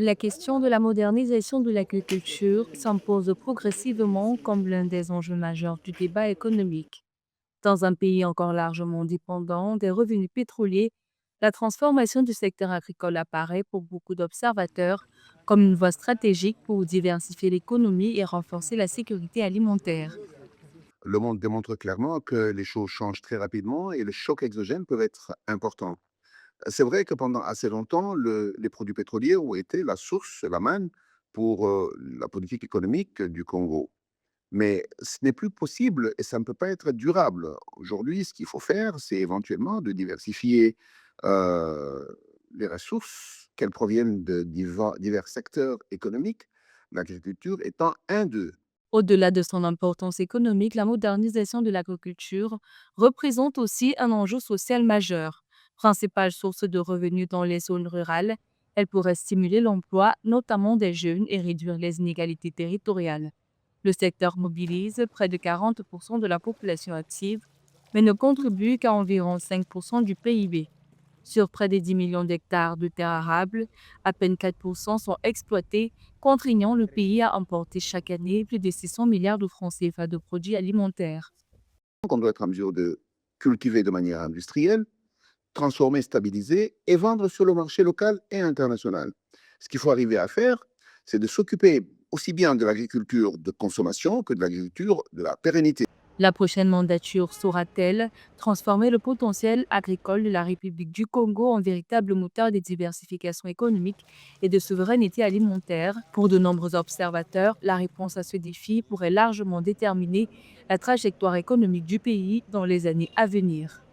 La question de la modernisation de l'agriculture s'impose progressivement comme l'un des enjeux majeurs du débat économique. Dans un pays encore largement dépendant des revenus pétroliers, la transformation du secteur agricole apparaît pour beaucoup d'observateurs comme une voie stratégique pour diversifier l'économie et renforcer la sécurité alimentaire. Le monde démontre clairement que les choses changent très rapidement et les chocs exogènes peuvent être importants. C'est vrai que pendant assez longtemps, les produits pétroliers ont été la source, la manne pour la politique économique du Congo. Mais ce n'est plus possible et ça ne peut pas être durable. Aujourd'hui, ce qu'il faut faire, c'est éventuellement de diversifier euh, les ressources, qu'elles proviennent de divers secteurs économiques, l'agriculture étant un d'eux. Au-delà de son importance économique, la modernisation de l'agriculture représente aussi un enjeu social majeur. Principale source de revenus dans les zones rurales, elle pourrait stimuler l'emploi, notamment des jeunes, et réduire les inégalités territoriales. Le secteur mobilise près de 40% de la population active, mais ne contribue qu'à environ 5% du PIB. Sur près de 10 millions d'hectares de terres arables, à peine 4% sont exploités, contraignant le pays à importer chaque année plus de 600 milliards de francs CFA de produits alimentaires. Donc, on doit être en mesure de cultiver de manière industrielle, transformer, stabiliser et vendre sur le marché local et international. Ce qu'il faut arriver à faire, c'est de s'occuper aussi bien de l'agriculture de consommation que de l'agriculture de la pérennité. La prochaine mandature saura-t-elle transformer le potentiel agricole de la République du Congo en véritable moteur de diversification économique et de souveraineté alimentaire? Pour de nombreux observateurs, la réponse à ce défi pourrait largement déterminer la trajectoire économique du pays dans les années à venir.